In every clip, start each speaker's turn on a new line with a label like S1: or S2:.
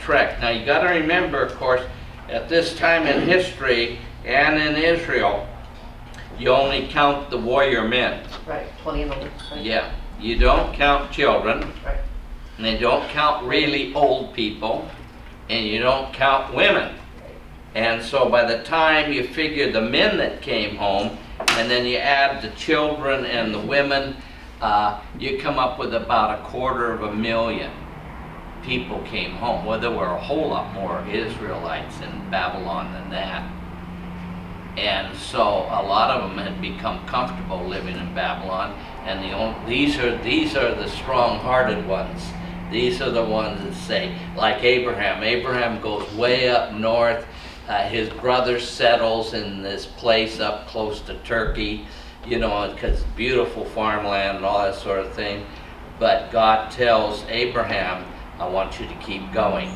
S1: trek. Now you got to remember, of course, at this time in history and in Israel, you only count the warrior men.
S2: Right, 20 and older. Right.
S1: Yeah, you don't count children,
S2: Right.
S1: and they don't count really old people, and you don't count women. And so by the time you figure the men that came home, and then you add the children and the women, you come up with about 250,000 people came home. Well, there were a whole lot more Israelites in Babylon than that. And so a lot of them had become comfortable living in Babylon, and these are the strong-hearted ones. These are the ones that say, like Abraham. Abraham goes way up north. His brother settles in this place up close to Turkey, you know, because it's beautiful farmland and all that sort of thing. But God tells Abraham, I want you to keep going.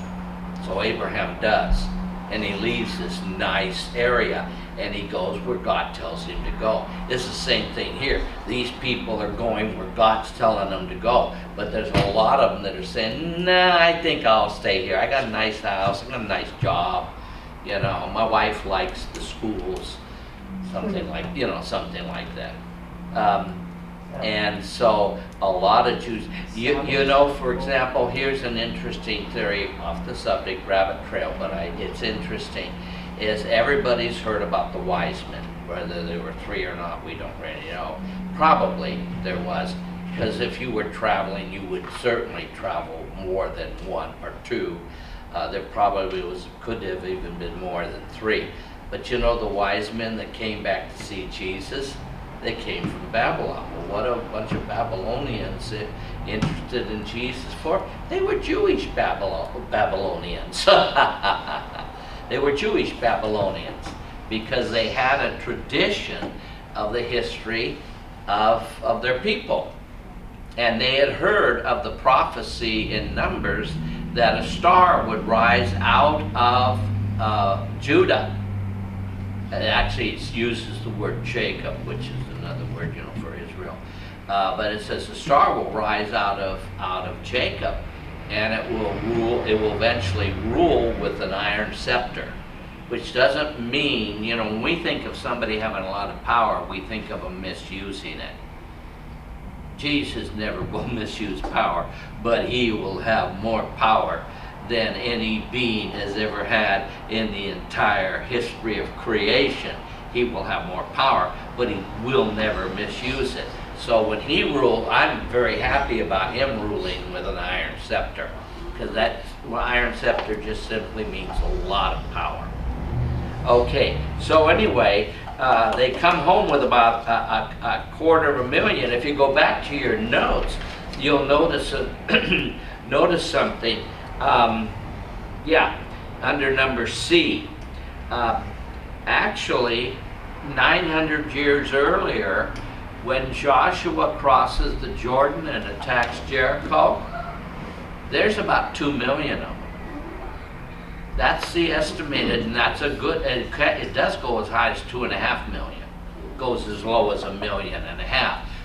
S1: So Abraham does. And he leaves this nice area, and he goes where God tells him to go. It's the same thing here. These people are going where God's telling them to go. But there's a lot of them that are saying, nah, I think I'll stay here. I got a nice house, I got a nice job. You know, my wife likes the schools. Something like, something like that. And so a lot of Jews, you know, for example, here's an interesting theory off the subject, rabbit trail, but it's interesting, is everybody's heard about the wise men. Whether there were 3 or not, we don't really know. Probably there was, because if you were traveling, you would certainly travel more than 1 or 2. There probably could have even been more than 3. But you know, the wise men that came back to see Jesus, they came from Babylon. Well, what a bunch of Babylonians interested in Jesus for? They were Jewish Babylonians. They were Jewish Babylonians because they had a tradition of the history of their people. And they had heard of the prophecy in Numbers that a star would rise out of Judah. And actually it uses the word Jacob, which is another word, for Israel. But it says the star will rise out of Jacob, and it will eventually rule with an iron scepter, which doesn't mean, when we think of somebody having a lot of power, we think of them misusing it. Jesus never will misuse power, but he will have more power than any being has ever had in the entire history of creation. He will have more power, but he will never misuse it. So when he ruled, I'm very happy about him ruling with an iron scepter, because that iron scepter just simply means a lot of power. Okay, so anyway, they come home with about a 250,000. If you go back to your notes, you'll notice notice something. Under number C, actually 900 years earlier, when Joshua crosses the Jordan and attacks Jericho, there's about 2 million of them. That's the estimated, and that's a good, it does go as high as 2.5 million. It goes as low as 1.5 million.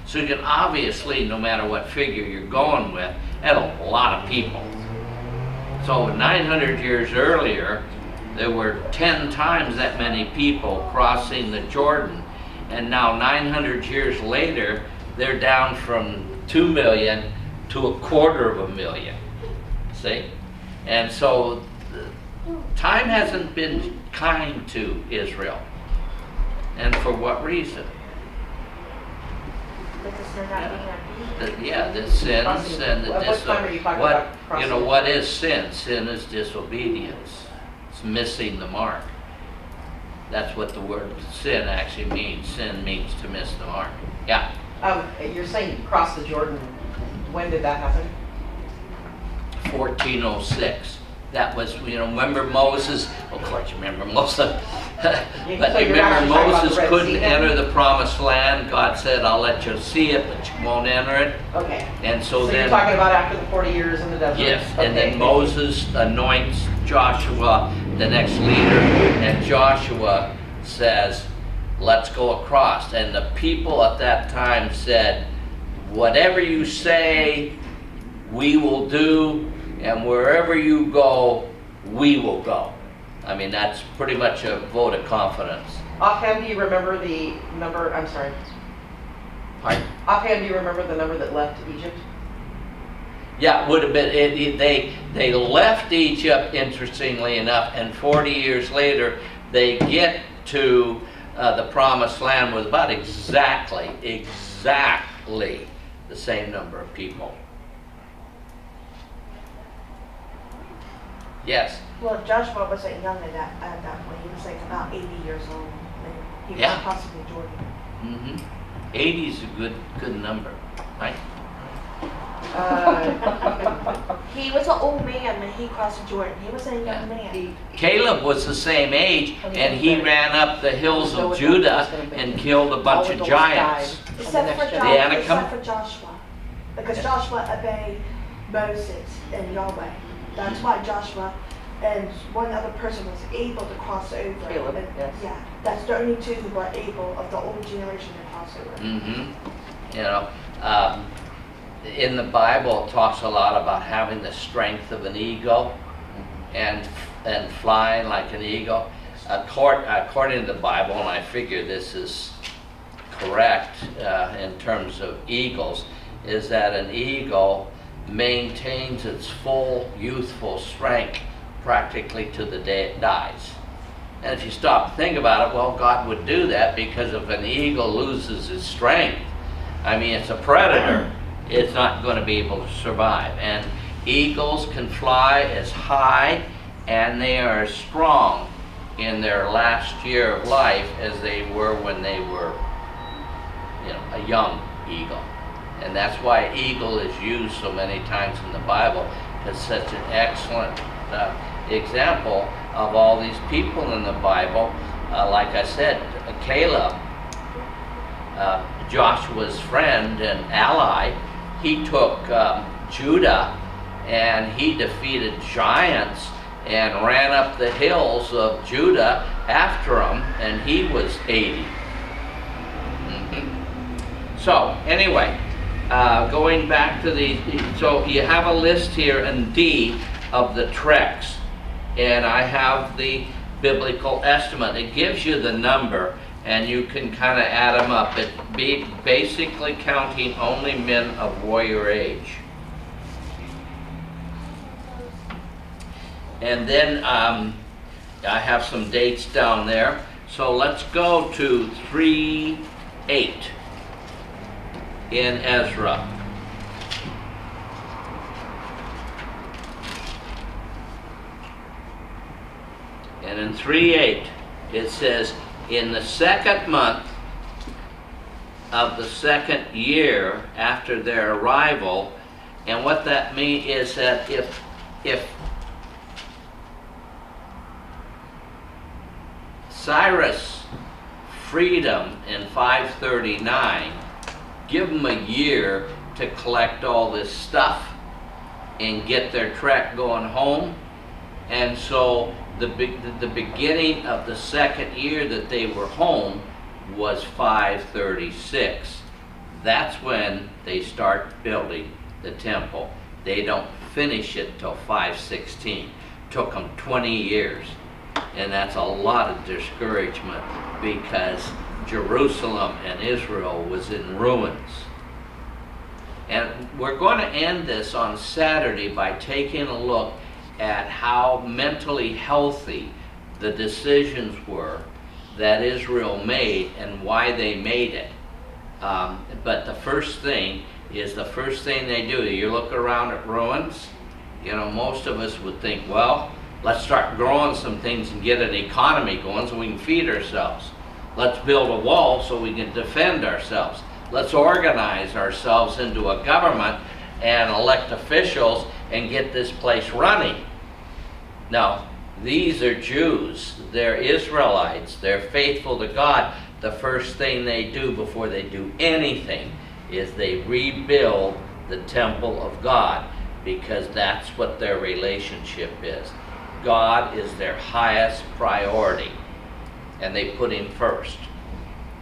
S1: So you can obviously, no matter what figure you're going with, that's a lot of people. So 900 years earlier, there were 10 times that many people crossing the Jordan. And now 900 years later, they're down from 2 million to 250,000. See? And so time hasn't been kind to Israel. And for what reason?
S3: Because they're not being obedient.
S1: The sins and the
S2: What time are you talking about crossing?
S1: What is sin? Sin is disobedience. It's missing the mark. That's what the word sin actually means. Sin means to miss the mark. Yeah.
S2: You're saying cross the Jordan. When did that happen?
S1: 1406. That was, remember Moses? Of course, you remember Moses. But
S2: So you're
S1: remember,
S2: actually talking about
S1: Moses
S2: the Red
S1: couldn't
S2: Sea then?
S1: enter the promised land. God said, I'll let you see it, but you won't enter it.
S2: Okay.
S1: And so
S2: So
S1: then,
S2: you're talking about after the 40 years in the desert?
S1: yes,
S2: Okay.
S1: and then Moses anoints Joshua the next leader, and Joshua says, let's go across. And the people at that time said, whatever you say, we will do. and wherever you go, we will go. I mean, that's pretty much a vote of confidence.
S2: Offhand, do you remember the number, I'm sorry,
S1: Pardon?
S2: offhand, do you remember the number that left Egypt?
S1: Yeah, it would have been, they left Egypt, interestingly enough, and 40 years later, they get to the promised land with about exactly the same number of people. Yes.
S3: Well, Joshua wasn't young at that point. He was like about 80 years old. And he was
S1: Yeah.
S3: possibly Jordan.
S1: Mm-hmm. 80 is a good number, right?
S3: He was an old man when he crossed the Jordan. He wasn't a young man.
S2: He-
S1: Caleb was the same age, and he ran up the hills of Judah and killed a bunch of giants.
S3: Except for,
S2: generation.
S1: The Anakim?
S3: Except for Joshua. Because Joshua obeyed Moses and Yahweh. That's why Joshua and one other person was able to cross over.
S2: Caleb,
S3: And-
S2: yes.
S3: Yeah, that's the only two who were able of the old generation to cross over.
S1: Mm-hmm. You know, in the Bible, it talks a lot about having the strength of an eagle and flying like an eagle. According to the Bible, and I figure this is correct in terms of eagles, is that an eagle maintains its full youthful strength practically to the day it dies. And if you stop to think about it, well, God would do that, because if an eagle loses its strength, I mean, it's a predator, it's not going to be able to survive. And eagles can fly as high, and they are as strong in their last year of life as they were when they were, you know, a young eagle. And that's why eagle is used so many times in the Bible as such an excellent example of all these people in the Bible. Like I said, Caleb, Joshua's friend and ally, he took Judah and he defeated giants and ran up the hills of Judah after him, and he was 80. So anyway, going back to so you have a list here in D of the treks, and I have the biblical estimate. It gives you the number, and you can kind of add them up. It be basically counting only men of warrior age. And then I have some dates down there. So let's go to 3:8 in Ezra. And in 3:8 it says, in the second month of the second year after their arrival. And what that means is that if Cyrus freed them in 539, give them a year to collect all this stuff and get their trek going home. And so the beginning of the second year that they were home was 536. That's when they start building the temple. They don't finish it till 516. Took them 20 years. And that's a lot of discouragement, because Jerusalem and Israel was in ruins. And we're going to end this on Saturday by taking a look at how mentally healthy the decisions were that Israel made and why they made it. But the first thing they do. You look around at ruins, you know, most of us would think, well, let's start growing some things and get an economy going so we can feed ourselves. Let's build a wall so we can defend ourselves. Let's organize ourselves into a government and elect officials and get this place running. Now, these are Jews. They're Israelites. They're faithful to God. The first thing they do before they do anything is they rebuild the temple of God, because that's what their relationship is. God is their highest priority, and they put him first.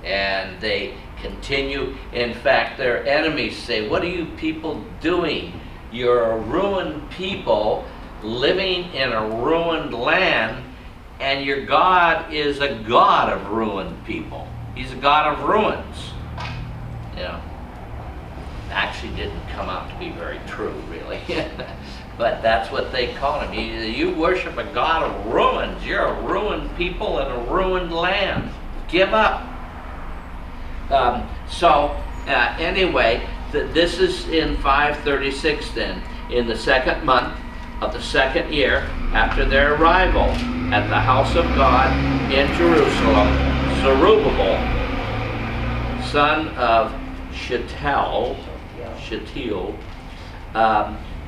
S1: And they continue. In fact, their enemies say, what are you people doing? You're a ruined people living in a ruined land, and your God is a God of ruined people. He's a God of ruins. You know, actually didn't come out to be very true, really. But that's what they call him. You worship a God of ruins. You're a ruined people in a ruined land. Give up. Anyway, this is in 536 then, in the second month of the second year after their arrival at the house of God in Jerusalem, Zerubbabel, son of Shealtiel,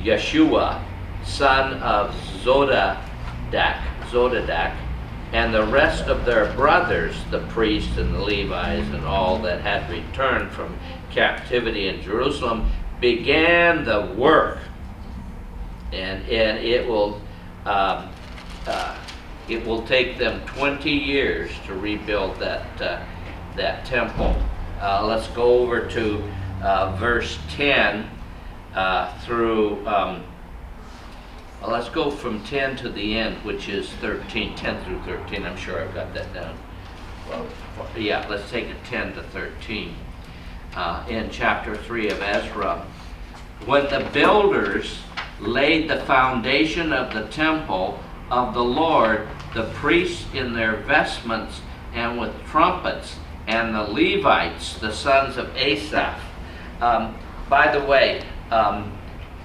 S1: Yeshua, son of Zodadak, and the rest of their brothers, the priests and the Levites and all that had returned from captivity in Jerusalem, began the work. And it will take them 20 years to rebuild that temple. Let's go over to verse 10 through. Let's go from 10 to the end, which is 13, 10 through 13. I'm sure I've got that down. Well, yeah, let's take it 10 to 13. In chapter 3 of Ezra, when the builders laid the foundation of the temple of the Lord, the priests in their vestments and with trumpets, and the Levites, the sons of Asaph. By the way,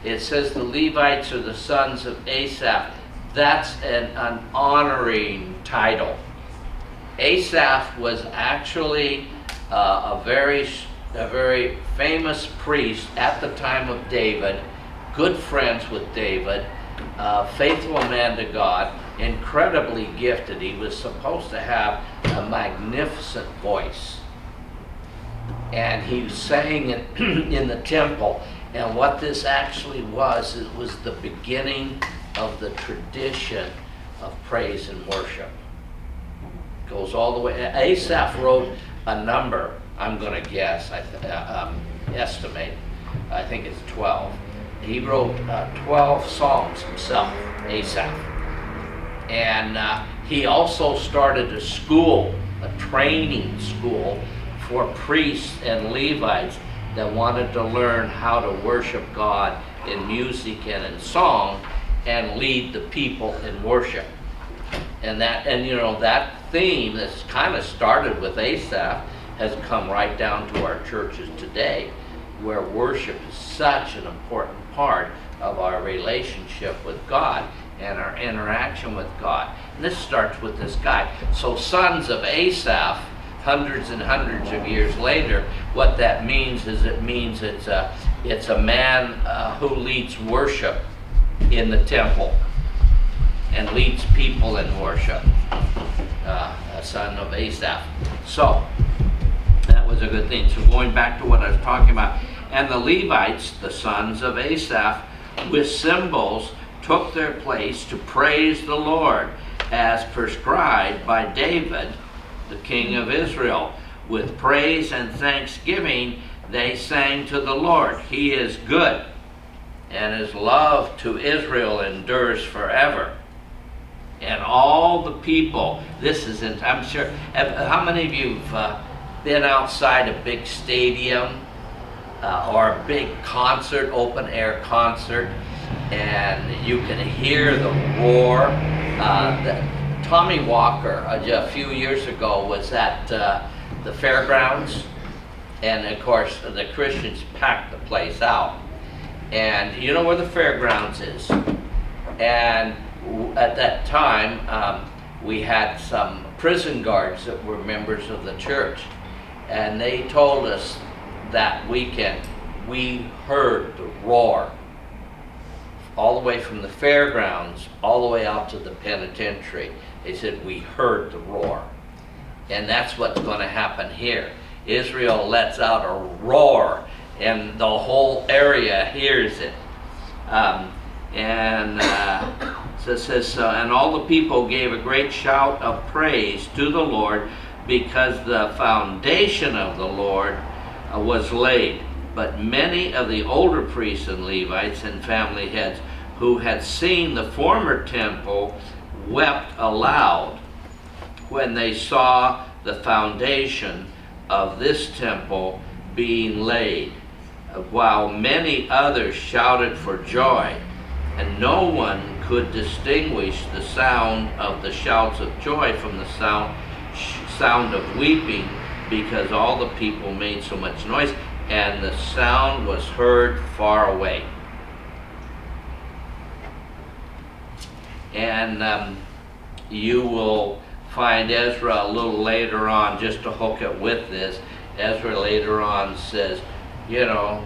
S1: it says the Levites are the sons of Asaph. That's an honoring title. Asaph was actually a very famous priest at the time of David, good friends with David, faithful man to God, incredibly gifted. He was supposed to have a magnificent voice. And he sang it in the temple. And what this actually was, it was the beginning of the tradition of praise and worship. It goes all the way. Asaph wrote a number, I'm going to guess, estimate, I think it's 12. He wrote 12 songs himself, Asaph. And he also started a school, a training school for priests and Levites that wanted to learn how to worship God in music and in song and lead the people in worship. And that theme that's kind of started with Asaph has come right down to our churches today, where worship is such an important part of our relationship with God and our interaction with God. And this starts with this guy. So sons of Asaph, hundreds and hundreds of years later, what that means is it's a man who leads worship in the temple and leads people in worship. A son of Asaph. So that was a good thing. So going back to what I was talking about, and the Levites, the sons of Asaph, with cymbals took their place to praise the Lord as prescribed by David, the king of Israel. With praise and thanksgiving they sang to the Lord. He is good, and his love to Israel endures forever. And all the people, I'm sure, how many of you have been outside a big stadium or a big concert, open air concert, and you can hear the roar? Tommy Walker, a few years ago, was at the fairgrounds, and of course the Christians packed the place out. And you know where the fairgrounds is? And at that time, we had some prison guards that were members of the church, and they told us that weekend we heard the roar all the way from the fairgrounds all the way out to the penitentiary. They said we heard the roar. And that's what's going to happen here. Israel lets out a roar and the whole area hears it. So it says, and all the people gave a great shout of praise to the Lord, because the foundation of the Lord was laid. But many of the older priests and Levites and family heads who had seen the former temple wept aloud when they saw the foundation of this temple being laid, while many others shouted for joy, and no one could distinguish the sound of the shouts of joy from the sound of weeping, because all the people made so much noise, and the sound was heard far away. And you will find Ezra a little later on, just to hook it with this, Ezra later on says, you know,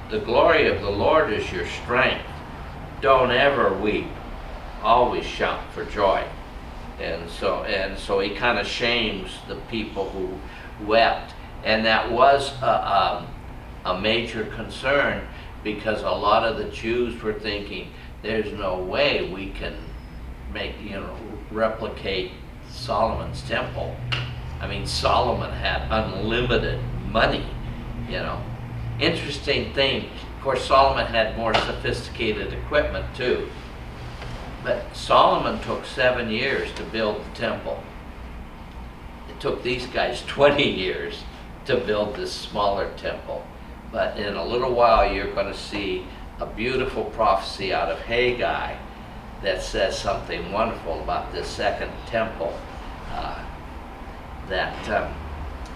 S1: the glory of the Lord is your strength. Don't ever weep. Always shout for joy. And so he kind of shames the people who wept. And that was a major concern, because a lot of the Jews were thinking, there's no way we can replicate Solomon's temple. I mean, Solomon had unlimited money, Interesting thing, of course, Solomon had more sophisticated equipment too. But Solomon took 7 years to build the temple. It took these guys 20 years to build this smaller temple. But in a little while, you're going to see a beautiful prophecy out of Haggai that says something wonderful about this second temple that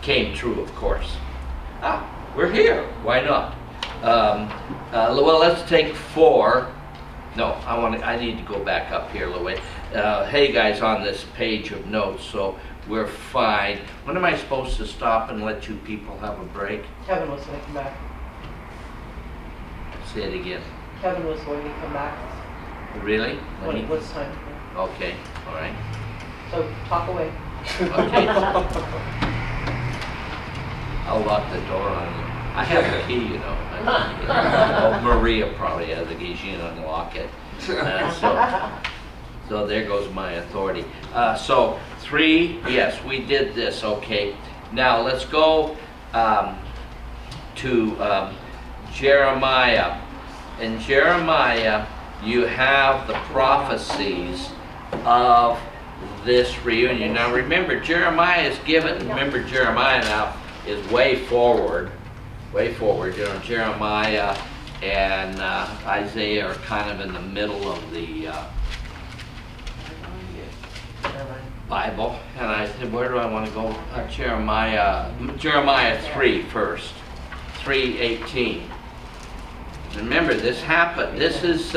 S1: came true, of course. We're here. Why not? Well, let's take 4. No, I need to go back up here a little way. Haggai's on this page of notes, so we're fine. When am I supposed to stop and let you people have a break?
S2: Kevin was going to come back.
S1: Say it again.
S2: Kevin was going to come back
S1: Really?
S2: when it was time.
S1: Okay, all right.
S2: So talk away.
S1: Okay. I'll lock the door on you. I have the key, Oh, Maria probably has the key. She can unlock it. So there goes my authority. So 3, yes, we did this. Okay. Now let's go to Jeremiah. In Jeremiah, you have the prophecies of this reunion. Now remember, Jeremiah is given. Remember, Jeremiah now is way forward. Jeremiah and Isaiah are kind of in the middle of the Bible. And I said, where do I want to go? Jeremiah 3 first. 3:18. Remember, this happened. This is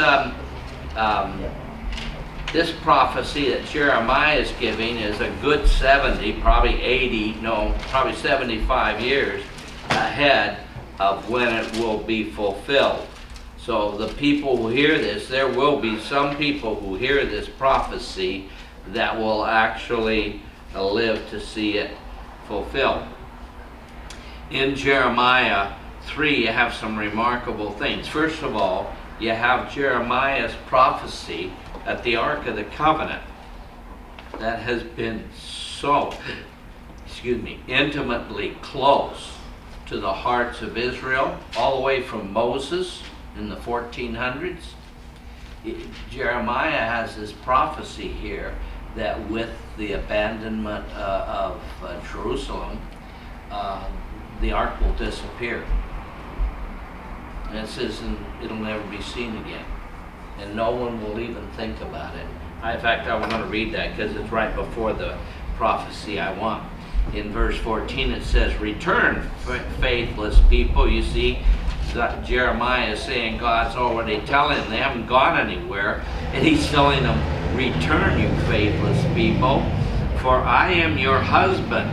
S1: this prophecy that Jeremiah is giving is a good 70, probably 80, no, probably 75 years ahead of when it will be fulfilled. So the people who hear this, there will be some people who hear this prophecy that will actually live to see it fulfilled. In Jeremiah 3, you have some remarkable things. First of all, you have Jeremiah's prophecy at the Ark of the Covenant that has been so, intimately close to the hearts of Israel, all the way from Moses in the 1400s. Jeremiah has this prophecy here that with the abandonment of Jerusalem, the ark will disappear. And it says it'll never be seen again. And no one will even think about it. In fact, I want to read that because it's right before the prophecy I want. In verse 14 it says, return, faithless people. You see, Jeremiah is saying God's already telling them, they haven't gone anywhere, and he's telling them, return, you faithless people, for I am your husband.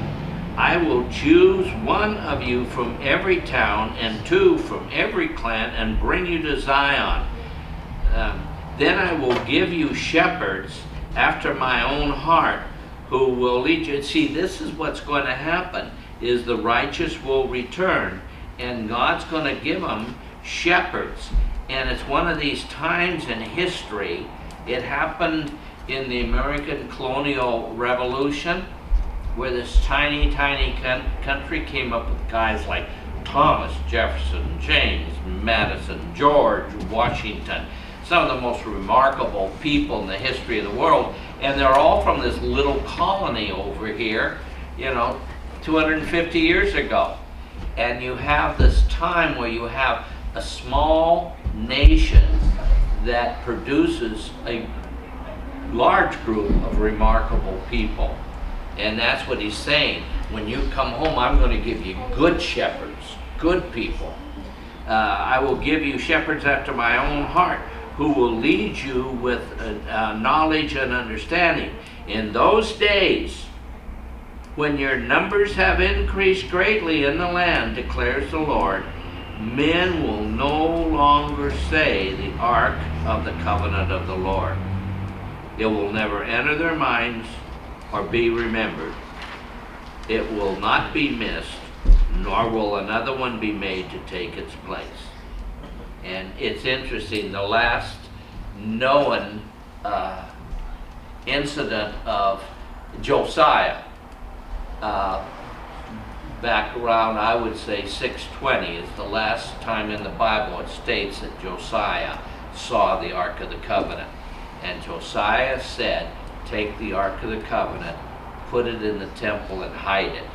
S1: I will choose 1 of you from every town and 2 from every clan and bring you to Zion. Then I will give you shepherds after my own heart who will lead you. See, this is what's going to happen, is the righteous will return, and God's going to give them shepherds. And it's one of these times in history. It happened in the American colonial revolution, where this tiny country came up with guys like Thomas Jefferson, James Madison, George Washington, some of the most remarkable people in the history of the world, and they're all from this little colony over here, 250 years ago. And you have this time where you have a small nation that produces a large group of remarkable people. And that's what he's saying. When you come home, I'm going to give you good shepherds, good people. I will give you shepherds after my own heart, who will lead you with knowledge and understanding. In those days, when your numbers have increased greatly in the land, declares the Lord, men will no longer say the ark of the covenant of the Lord. It will never enter their minds or be remembered. It will not be missed, nor will another one be made to take its place. And it's interesting, the last known incident of Josiah, back around, I would say 620 is the last time in the Bible it states that Josiah saw the Ark of the Covenant. And Josiah said, take the Ark of the Covenant, put it in the temple and hide it.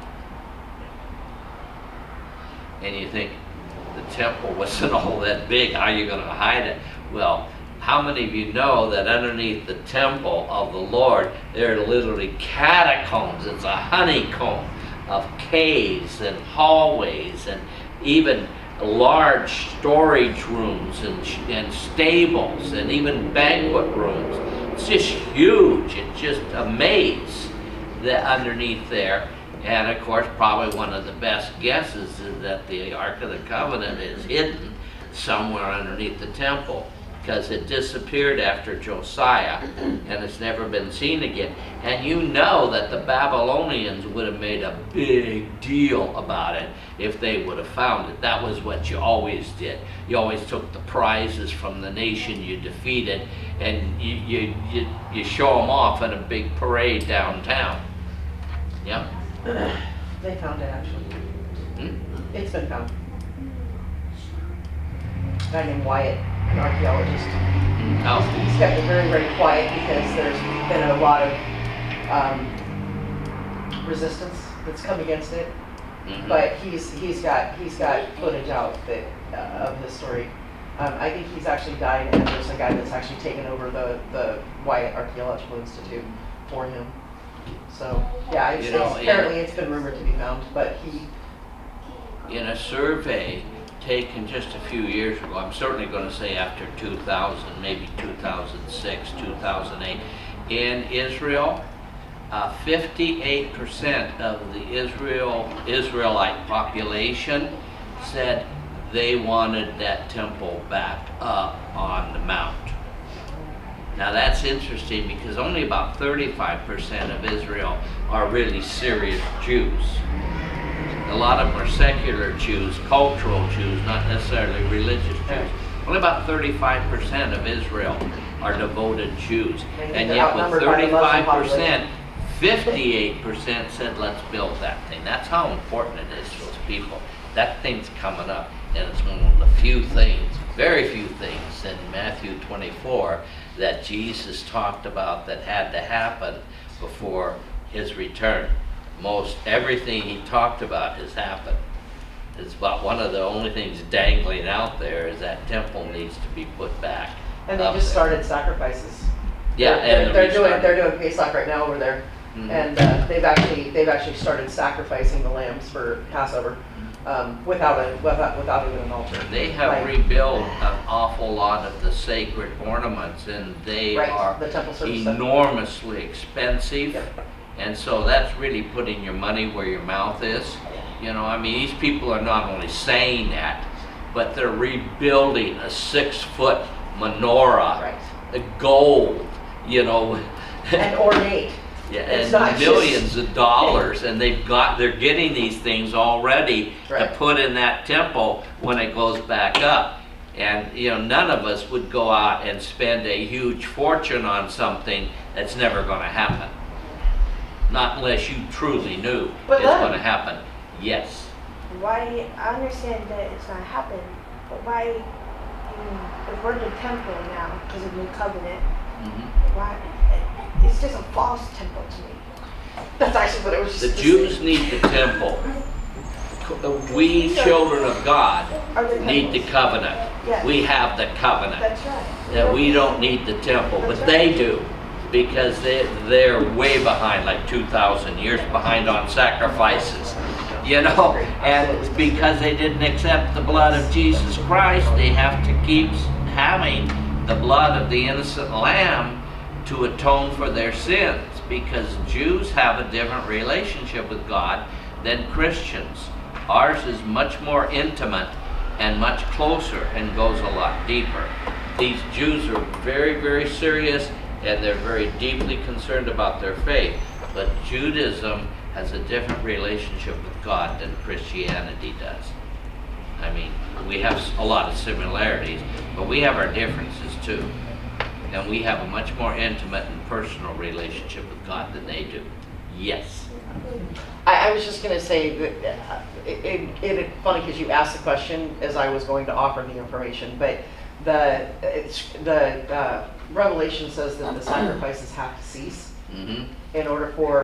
S1: And you think, the temple wasn't all that big, how are you going to hide it? Well, how many of you know that underneath the temple of the Lord, there are literally catacombs? It's a honeycomb of caves and hallways and even large storage rooms and stables and even banquet rooms. It's just huge. It's just a maze that underneath there. And of course, probably one of the best guesses is that the Ark of the Covenant is hidden somewhere underneath the temple, because it disappeared after Josiah and it's never been seen again. And you know that the Babylonians would have made a big deal about it if they would have found it. That was what you always did. You always took the prizes from the nation you defeated and you show them off in a big parade downtown. Yeah?
S2: They found it actually. It's been found. A guy named Wyatt, an archaeologist.
S1: Oh.
S2: He's kept it very, very quiet because there's been a lot of resistance that's come against it.
S1: Mhm.
S2: But he's got footage out that of his story. I think he's actually died, and there's a guy that's actually taken over the Wyatt Archaeological Institute for him. So yeah, apparently it's been rumored to be found, but
S1: in a survey taken just a few years ago, I'm certainly going to say after 2000, maybe 2006, 2008, in Israel, 58% of the Israelite population said they wanted that temple back up on the mount. Now that's interesting because only about 35% of Israel are really serious Jews. A lot of them are secular Jews, cultural Jews, not necessarily religious Jews. Only about 35% of Israel are devoted Jews. And yet with 35%, 58% said, let's build that thing. That's how important it is to those people. That thing's coming up, and it's one of the few things, very few things in Matthew 24 that Jesus talked about that had to happen before his return. Most everything he talked about has happened. It's about one of the only things dangling out there is that temple needs to be put back.
S2: and they just started sacrifices.
S1: Yeah,
S2: they're doing Pesach right now over there,
S1: Mhm.
S2: and they've actually started sacrificing the lambs for Passover, without even an altar.
S1: They have rebuilt an awful lot of the sacred ornaments, and they are
S2: the temple service.
S1: enormously expensive.
S2: Yep.
S1: And so that's really putting your money where your mouth is. These people are not only saying that, but they're rebuilding a 6-foot menorah,
S2: Right.
S1: a gold,
S2: And ornate.
S1: yeah,
S2: It's
S1: and
S2: not
S1: millions of dollars, and they're getting these things all ready to
S2: Right.
S1: put in that temple when it goes back up. And none of us would go out and spend a huge fortune on something that's never going to happen. Not unless you truly knew
S2: But
S1: it's
S2: then-
S1: going to happen. Yes.
S3: why, I understand that it's not happened, but why, if we're the temple now, because of the new covenant,
S1: Mhm.
S3: why, it's just a false temple to me.
S2: That's actually what it was just.
S1: The Jews need the temple. We, children of God,
S3: Are the
S1: need the
S3: temples.
S1: covenant.
S3: Yes.
S1: We have the covenant.
S3: That's right.
S1: That we don't need the temple, but they do, because they're way behind, like 2,000 years behind on sacrifices. You know, and because they didn't accept the blood of Jesus Christ, they have to keep having the blood of the innocent lamb to atone for their sins, because Jews have a different relationship with God than Christians. Ours is much more intimate and much closer and goes a lot deeper. These Jews are very, very serious, and they're very deeply concerned about their faith, but Judaism has a different relationship with God than Christianity does. I mean, we have a lot of similarities, but we have our differences too. And we have a much more intimate and personal relationship with God than they do. Yes.
S2: I was just gonna say that, it's funny because you asked the question as I was going to offer the information, but the Revelation says that the sacrifices have to cease
S1: Mm-hmm.
S2: in order for